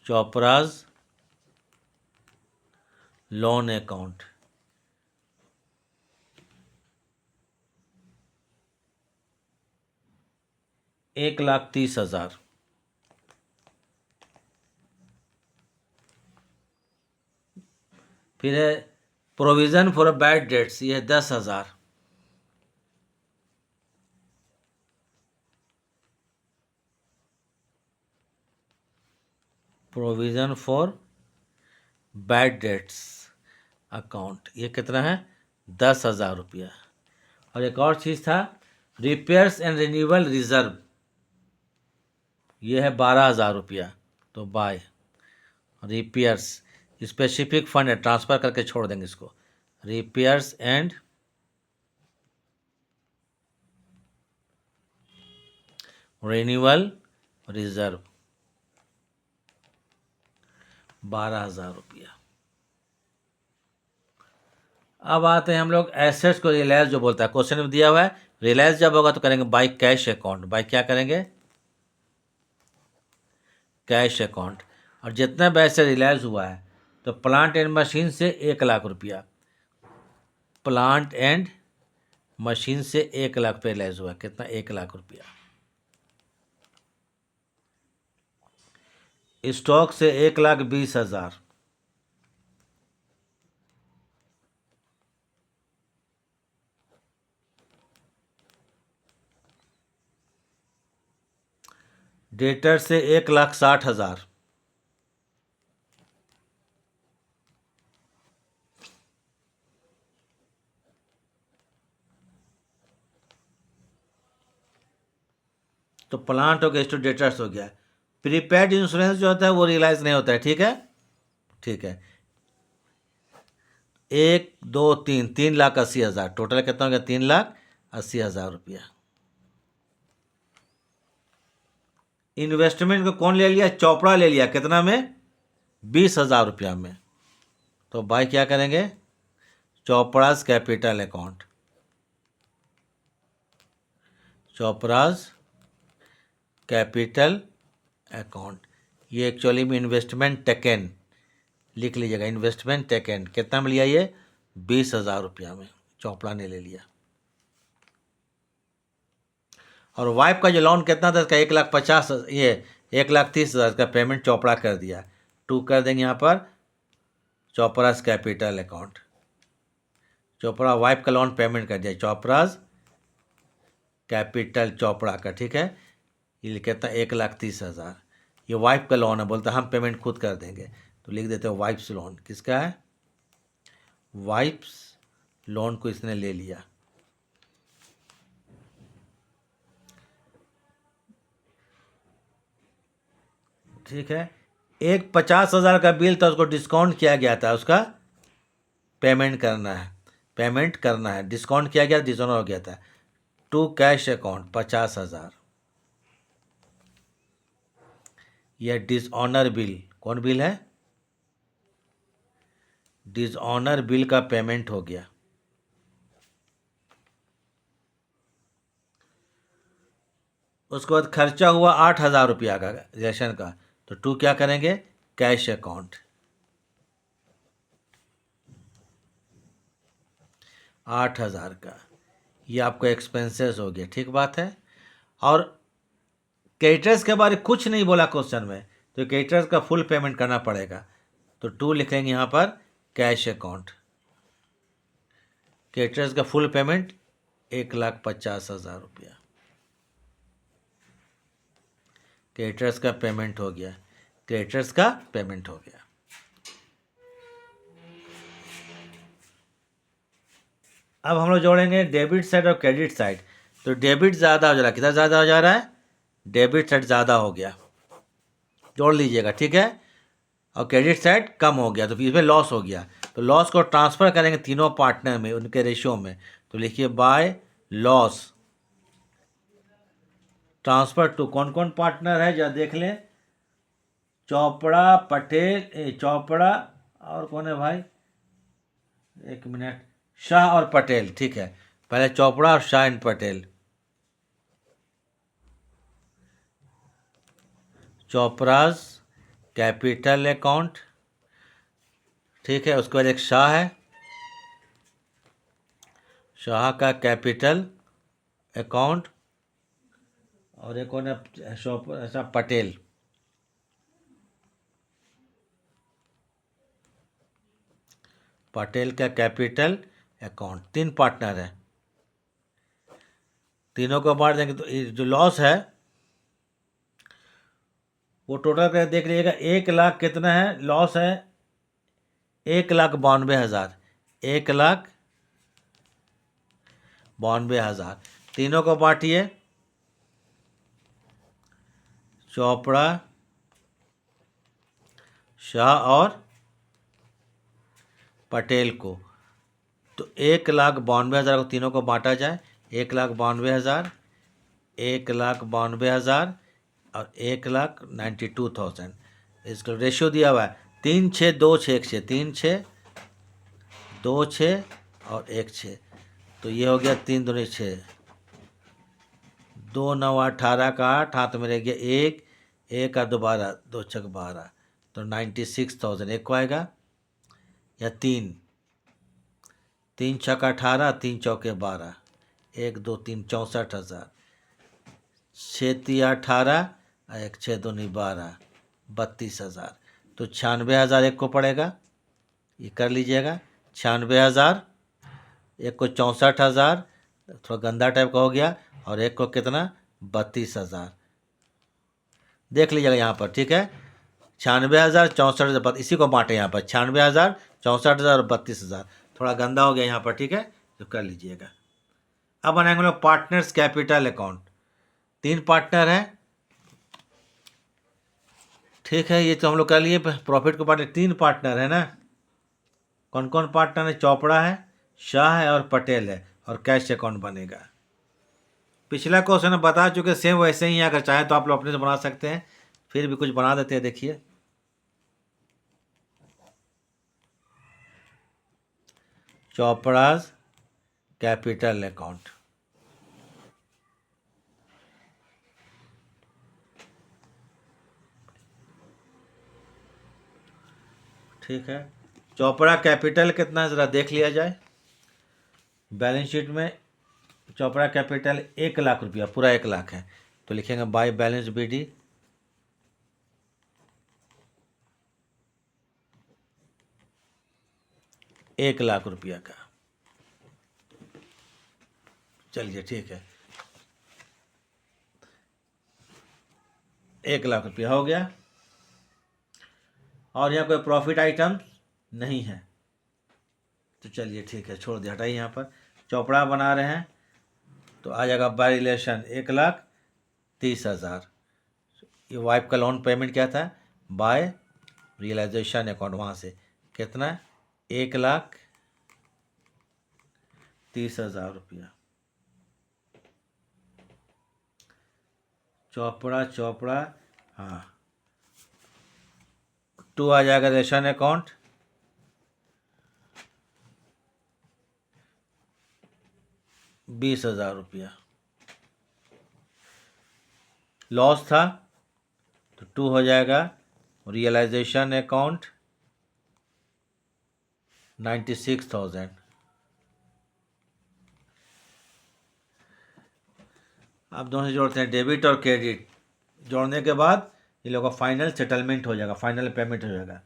Chopra's loan account, 1,30,000। फिर है प्रोविज़न फॉर बैड डेट्स, ये है 10,000। Provision for bad debts account, ये कितना है? 10,000 रुपया। और एक और चीज़ था, रिपेयर्स एंड रिन्यूअल रिजर्व, ये है 12,000 रुपया। तो बाय रिपेयर्स, स्पेसिफिक फंड है, ट्रांसफ़र करके छोड़ देंगे इसको। रिपेयर्स एंड रिन्यूअल रिजर्व 12,000 रुपया। अब आते हैं हम लोग एसेट्स को रियलाइज जो बोलता है, क्वेश्चन में दिया हुआ है, रियलाइज जब होगा तो करेंगे बाय कैश अकाउंट। बाय क्या करेंगे? Cash account. और जितना बैच से रियलाइज हुआ है, तो प्लांट एंड मशीन से 1,00,000 रुपया, प्लांट एंड मशीन से 1,00,000 पे रियलाइज हुआ, कितना? 1,00,000 रुपया। स्टॉक से 1,20,000, डेटर से 1,60,000, तो प्लांट हो गया, स्टॉक डेटर्स हो गया। प्रीपेड इंश्योरेंस जो होता है वो रियलाइज नहीं होता है, ठीक है, ठीक है। एक दो तीन, 3,80,000, टोटल कितना हो गया? 3,80,000 रुपया। इन्वेस्टमेंट को कौन ले लिया? चोपड़ा ले लिया। कितना में? 20,000 रुपया में। तो भाई क्या करेंगे? Chopra's capital account, Chopra's capital account, ये एक्चुअली में इन्वेस्टमेंट टेकन लिख लीजिएगा। इन्वेस्टमेंट टेकन कितना में लिया? ये 20,000 रुपया में चोपड़ा ने ले लिया। और वाइफ का जो लोन कितना था? इसका 1,50,000, ये 1,30,000 का पेमेंट चोपड़ा कर दिया। टू कर देंगे यहाँ पर Chopra's capital account. Chopra wife का लोन पेमेंट कर दिया, चोपड़ाज कैपिटल चोपड़ा का, ठीक है। ये कहता है 1,30,000, ये वाइफ का लोन है। बोलता हम पेमेंट खुद कर देंगे, तो लिख देते हो वाइफ्स लोन। किसका है? वाइफ्स लोन को इसने ले लिया। ठीक है। एक 50,000 का बिल था, उसको डिस्काउंट किया गया था, उसका पेमेंट करना है, पेमेंट करना है। डिस्काउंट किया गया, डिसऑनर हो गया था। टू कैश अकाउंट 50,000, यह डिसऑनर बिल। कौन बिल है? डिसऑनर बिल का पेमेंट हो गया। उसके बाद खर्चा हुआ 8,000 रुपया का रेशन का, तो टू क्या करेंगे? कैश अकाउंट, 8,000 का, ये आपको एक्सपेंसेस हो गया। ठीक बात है। और क्रेडिटर्स के बारे में कुछ नहीं बोला क्वेश्चन में, तो क्रेडिटर्स का फुल पेमेंट करना पड़ेगा, तो टू लिखेंगे यहाँ पर कैश अकाउंट। क्रेडिटर्स का फुल पेमेंट 1,50,000 रुपया, क्रेडिटर्स का पेमेंट हो गया, क्रेडिटर्स का पेमेंट हो गया। अब हम लोग जोड़ेंगे डेबिट साइड और क्रेडिट साइड। तो डेबिट ज़्यादा हो जा रहा है, कितना ज़्यादा हो जा रहा है? डेबिट साइड ज़्यादा हो गया, जोड़ लीजिएगा, ठीक है। और क्रेडिट साइड कम हो गया, तो फिर इसमें लॉस हो गया। तो लॉस को ट्रांसफ़र करेंगे तीनों पार्टनर में, उनके रेशियो में। तो लिखिए बाय लॉस ट्रांसफ़र टू, कौन कौन पार्टनर है जरा देख लें। चोपड़ा, पटेल, चोपड़ा और कौन है भाई? एक मिनट, शाह और पटेल, ठीक है। पहले चोपड़ा और Shah and Patel. Chopra's capital account, ठीक है। उसके बाद एक शाह है, शाह का कैपिटल अकाउंट, और एक कौन है? ऐसा पटेल, पटेल का कैपिटल अकाउंट। तीन पार्टनर है, तीनों को बांट देंगे, तो जो लॉस है वो टोटल कर देख लीजिएगा। 1,00,000 कितना है लॉस है? 1,92,000, 1,92,000। तीनों को बांटिए, चोपड़ा, शाह और पटेल को। तो 1,92,000 को तीनों को बांटा जाए, 1,92,000, 1,92,000 और 1,92,000। इसका रेशियो दिया हुआ है 3,6,2,6,1,6, 3,6,2,6 और 1,6। तो ये हो गया 3 दूनी 6, 2 9 18 का 8, हाथ में रह गया 1, 1 और 2 12, 2 6 12, तो 96,000 एक को आएगा। या 3 3 6 18, 3 चौके 12, 1 2 3 64,000, 6 3 18, 1 6 दूनी 12, 32,000। तो 96,000 एक को पड़ेगा, ये कर लीजिएगा। 96,000, एक को 64,000, थोड़ा गंदा टाइप का हो गया, और एक को कितना? 32,000। देख लीजिएगा यहाँ पर, ठीक है। 96,000, 64,000, इसी को बांटे यहाँ पर, 96,000, 64,000 और 32,000। थोड़ा गंदा हो गया यहाँ पर, ठीक है, तो कर लीजिएगा। अब बनाएंगे लोग पार्टनर्स कैपिटल अकाउंट। 3 पार्टनर हैं, ठीक है। ये तो हम लोग कर लिए प्रॉफिट को बांटे, 3 पार्टनर है ना। कौन कौन पार्टनर है? चोपड़ा है, शाह है और पटेल है, और कैश अकाउंट बनेगा। पिछला क्वेश्चन बता चुके, सेम वैसे ही है, अगर चाहे तो आप लोग अपने से बना सकते हैं, फिर भी कुछ बना देते हैं। देखिए चोपड़ाज कैपिटल अकाउंट, ठीक है। चोपड़ा कैपिटल कितना है ज़रा देख लिया जाए। बैलेंस शीट में चोपड़ा कैपिटल 1,00,000 रुपया, पूरा 1,00,000 है, तो लिखेंगे बाय बैलेंस BD 1,00,000 रुपया का। चलिए ठीक है, 1,00,000 रुपया हो गया। और यहाँ कोई प्रॉफिट आइटम नहीं है, तो चलिए ठीक है, छोड़ दिया, हटाइए। यहाँ पर चौपड़ा बना रहे हैं, तो आ जाएगा बाय रिलेशन 1,30,000। ये वाइफ का लोन पेमेंट क्या था? बाय रियलाइजेशन अकाउंट, वहाँ से कितना? 1,30,000 रुपया। चौपड़ा, हाँ, 2 आ जाएगा रेशन अकाउंट, 20,000 रुपया। लॉस था तो 2 हो जाएगा रियलाइजेशन अकाउंट 96,000। आप दोनों से जोड़ते हैं, डेबिट और क्रेडिट, जोड़ने के बाद ये लोगों का फाइनल सेटलमेंट हो जाएगा, फाइनल पेमेंट हो जाएगा।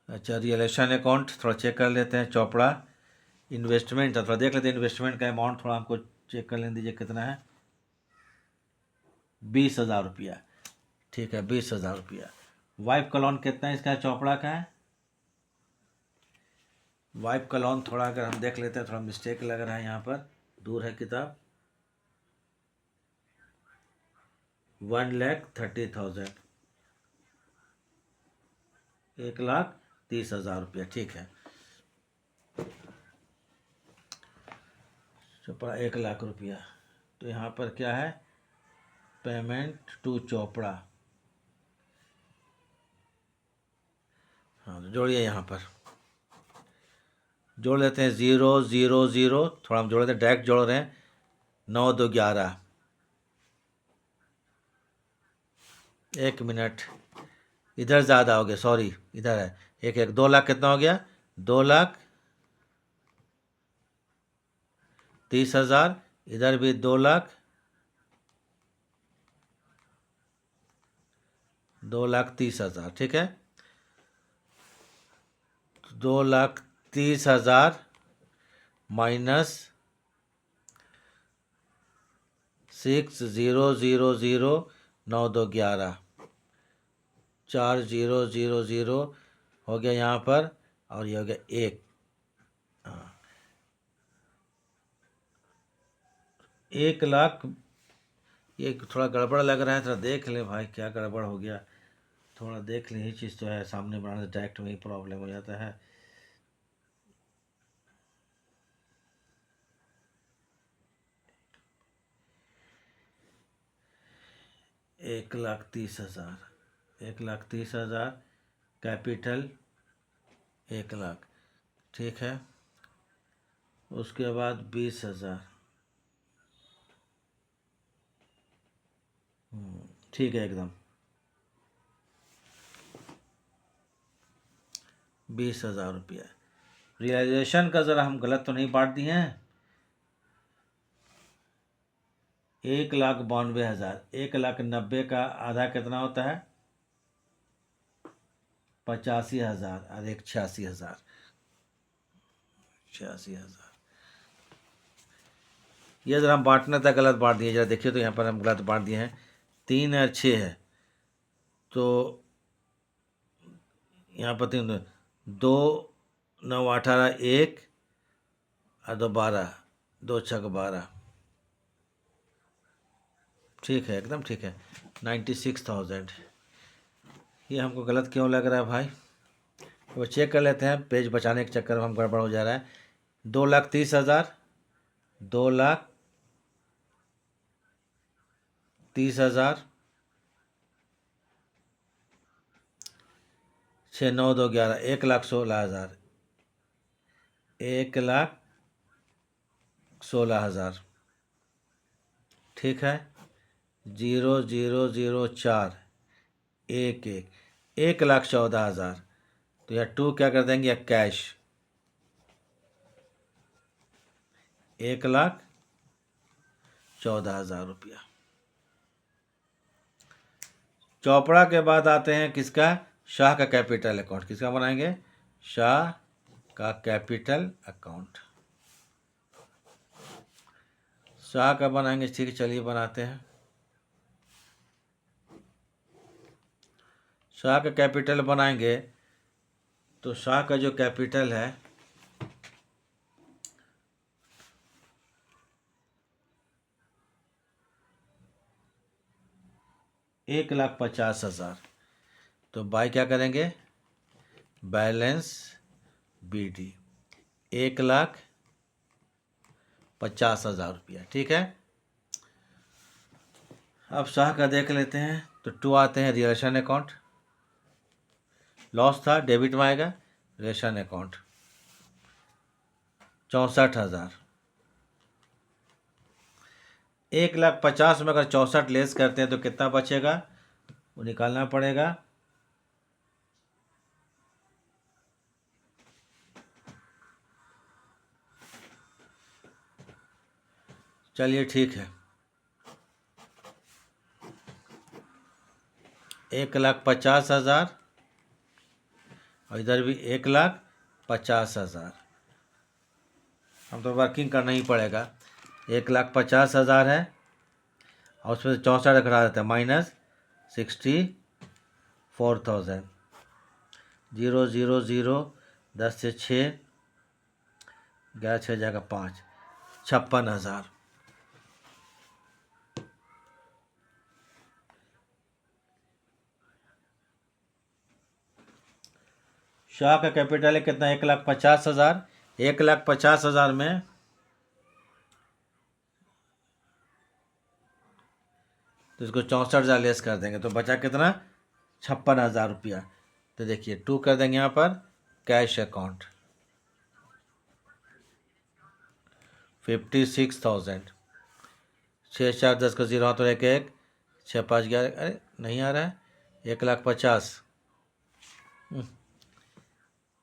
अच्छा, रियलाइजेशन अकाउंट थोड़ा चेक कर लेते हैं। चौपड़ा इन्वेस्टमेंट थोड़ा देख लेते हैं, इन्वेस्टमेंट का अमाउंट थोड़ा हमको चेक कर लेने दीजिए, कितना है? 20,000 रुपया, ठीक है, 20,000 रुपया। वाइफ का लोन कितना है इसका? चौपड़ा का है वाइफ का लोन, थोड़ा अगर हम देख लेते हैं, थोड़ा मिस्टेक लग रहा है यहाँ पर, दूर है किताब। 1,30,000, 1,30,000 रुपया, ठीक है। चोपड़ा 1,00,000 रुपया, तो यहाँ पर क्या है? पेमेंट टू चोपड़ा, हाँ, तो जोड़िए, यहाँ पर जोड़ लेते हैं 0,0,0, थोड़ा हम जोड़ लेते हैं, डायरेक्ट जोड़ रहे हैं। 9, 2, 11, 1 मिनट, इधर ज़्यादा हो गया, सॉरी, इधर है। 1, 2,00,000 कितना हो गया? 2,30,000, इधर भी 2,30,000, ठीक है। 2,30,000 माइनस 6,000, 9, 2, 11, 4,000 हो गया यहाँ पर, और ये हो गया 1। हाँ, 1,00,000। ये थोड़ा गड़बड़ लग रहा है, थोड़ा देख लें भाई, क्या गड़बड़ हो गया, थोड़ा देख लें। ये चीज़ तो है, सामने बनाने से डायरेक्ट में ही प्रॉब्लम हो जाता है। 1,30,000, 1,30,000 कैपिटल 1,00,000, ठीक है। उसके बाद 20,000, ठीक है, एकदम 20,000 रुपया। रियलाइजेशन का ज़रा हम गलत तो नहीं बांट दिए हैं? 1,92,000, 1,90,000 का आधा कितना होता है? 85,000, और एक 86,000, 86,000। ये ज़रा हम बांटना था, गलत बांट दिए, ज़रा देखिए, तो यहाँ पर हम गलत बांट दिए हैं। 3 और 6 है, तो यहाँ पर 3 2 9 18 1 और 2 12 2 6 12। ठीक है, एकदम ठीक है। 96,000। ये हमको गलत क्यों लग रहा है भाई? वो चेक कर लेते हैं, पेज बचाने के चक्कर में हम गड़बड़ हो जा रहा है। 2,30,000, 2,30,000, 6 9 2 11, 1,16,000, 1,16,000। ठीक है। 0,0,0,4 1 1, 1,14,000। तो यह 2 क्या कर देंगे, या कैश 1,14,000 रुपया। चौपड़ा के बाद आते हैं किसका, शाह का कैपिटल अकाउंट। किसका बनाएंगे, शाह का कैपिटल अकाउंट। शाह का बनाएंगे, ठीक है, चलिए बनाते हैं। शाह का कैपिटल बनाएंगे तो शाह का जो कैपिटल है, $1,50,000। तो बाई क्या करेंगे, बैलेंस BD 1,50,000 रुपया। ठीक है। अब शाह का देख लेते हैं। तो 2 आते हैं रिलेशन अकाउंट। लॉस था, डेबिट में आएगा रिलेशन अकाउंट 64,000। 1,50,000 में अगर 64 लेस करते हैं तो कितना बचेगा, वो निकालना पड़ेगा। चलिए ठीक है, 1,50,000 और इधर भी 1,50,000। हम तो वर्किंग करना ही पड़ेगा। 1,50,000 है और उसमें 64 रखा रहता है, -64,000। 0 0 0, 10 से 6, 11 6 जाएगा 5, 56,000। शाह का कैपिटल है कितना, 1,50,000। 1,50,000 में तो इसको 64,000 लेस कर देंगे तो बचा कितना, 56,000 रुपया। तो देखिए 2 कर देंगे यहाँ पर कैश अकाउंट 56,000। 6 4 10 का 0 हाथ और 1 1, 6 5 11, अरे नहीं आ रहा है, 1,50,000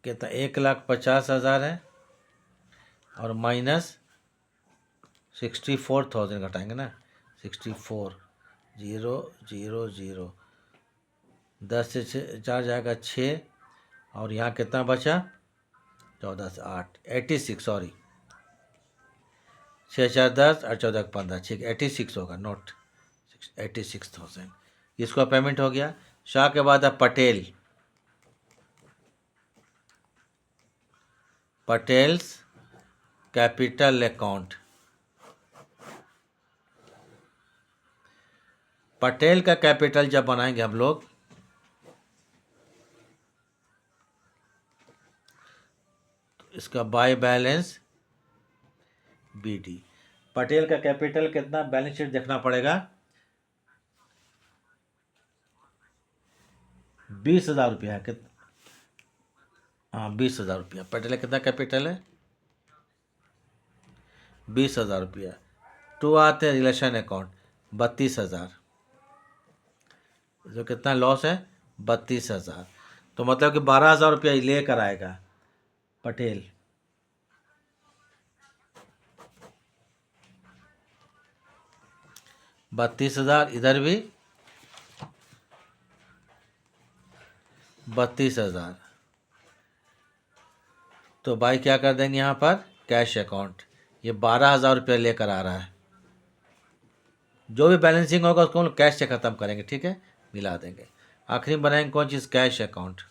कितना, 1,50,000 है और -64,000 घटाएंगे ना, 64 0 0 0, 10 से 4 जाएगा 6 और यहाँ कितना बचा, 14 से 8, 86, सॉरी 6 4 10 और 14 15, ठीक 86 होगा, नोट 86,000। इसका पेमेंट हो गया। शाह के बाद है पटेल, पटेल्स कैपिटल अकाउंट। पटेल का कैपिटल जब बनाएंगे हम लोग, तो इसका बाय बैलेंस BD। पटेल का कैपिटल कितना, बैलेंस शीट देखना पड़ेगा, 20,000 रुपया है। कितना, हाँ 20,000 रुपया। पटेल का कितना कैपिटल है, 20,000 रुपया। 2 आते हैं रिलेशन अकाउंट 32,000। जो कितना लॉस है, 32,000। तो मतलब कि 12,000 रुपया लेकर आएगा पटेल। $32,000, इधर भी 32,000। तो भाई क्या कर देंगे यहाँ पर, कैश अकाउंट, ये 12,000 रुपया लेकर आ रहा है। जो भी बैलेंसिंग होगा उसको हम लोग कैश से ख़त्म करेंगे, ठीक है, मिला देंगे। आखिरी में बनाएंगे कौन चीज़, कैश अकाउंट।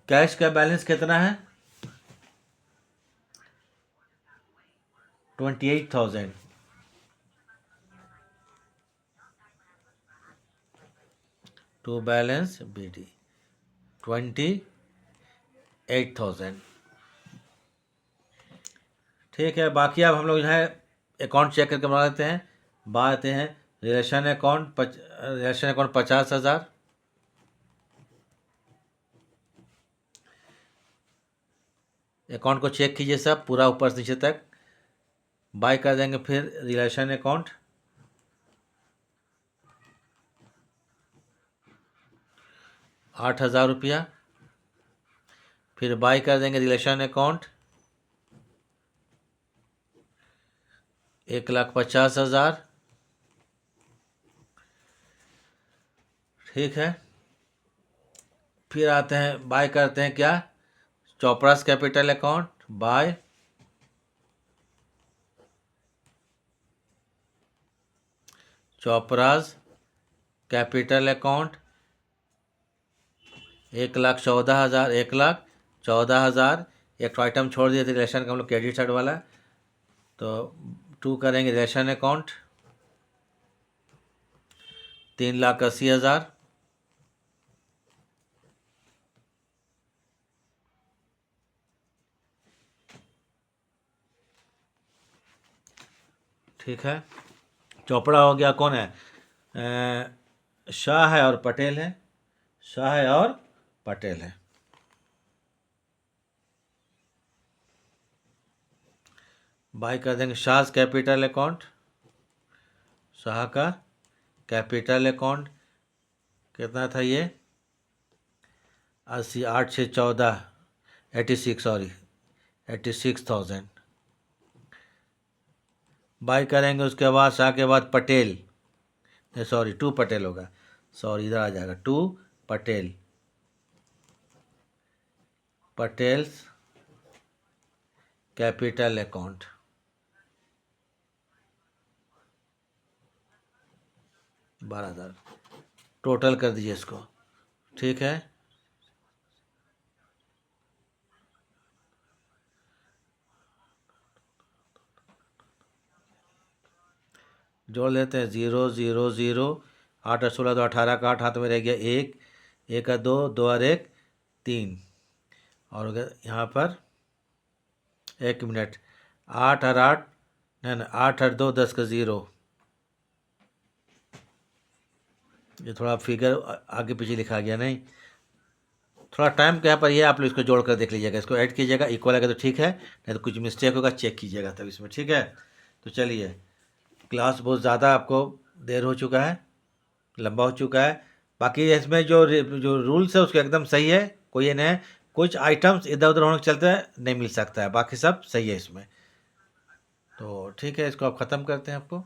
कैश का बैलेंस कितना है? 28,000। To balance BD 28,000। ठीक है, बाकी अब हम लोग जो है अकाउंट चेक करके बना लेते हैं। बात हैं रिलेशन अकाउंट 50,000। अकाउंट को चेक कीजिए सब पूरा ऊपर से नीचे तक। बाय कर देंगे फिर रिलेशन अकाउंट 8,000 रुपया। फिर बाय कर देंगे रिलेशन अकाउंट 1,50,000। ठीक है, फिर आते हैं बाय करते हैं क्या, Chopra's capital account by Chopra's capital account 1,14,000। 1,14,000। एक तो आइटम छोड़ दिए थे रिलेशन का हम लोग क्रेडिट साइड वाला, तो 2 करेंगे रिलेशन अकाउंट 3,80,000। ठीक है, चोपड़ा हो गया। कौन है? शाह है और पटेल है। शाह है और पटेल है। बाय कर देंगे शाह कैपिटल अकाउंट। शाह का कैपिटल अकाउंट कितना था ये? 80, 8 से 14, 86, सॉरी 86,000। बाय करेंगे। उसके बाद शाह के बाद पटेल, सॉरी 2 पटेल होगा, सॉरी इधर आ जाएगा 2 Patel. Patels capital account 12,000। Total कर दीजिए इसको। ठीक है, जोड़ लेते हैं 0 0 0। 8 और 16 तो 18 का 8 हाथ में रह गया 1, 1 का 2, 2 और 1 3। और अगर यहाँ पर 1 मिनट, 8 और 8 नहीं 8 और 2 10 का 0। ये थोड़ा फिगर आगे पीछे लिखा गया, नहीं थोड़ा टाइम के यहाँ पर ये आप लोग इसको जोड़ कर देख लीजिएगा, इसको ऐड कीजिएगा, इक्वल आएगा तो ठीक है, नहीं तो कुछ मिस्टेक होगा चेक कीजिएगा तब इसमें। ठीक है, तो चलिए, क्लास बहुत ज़्यादा आपको देर हो चुका है, लंबा हो चुका है। बाकी इसमें जो रूल्स है उसके एकदम सही है, कोई ये नहीं है कुछ आइटम्स इधर उधर होने के चलते नहीं मिल सकता है, बाकी सब सही है इसमें। तो ठीक है, इसको आप ख़त्म करते हैं आपको।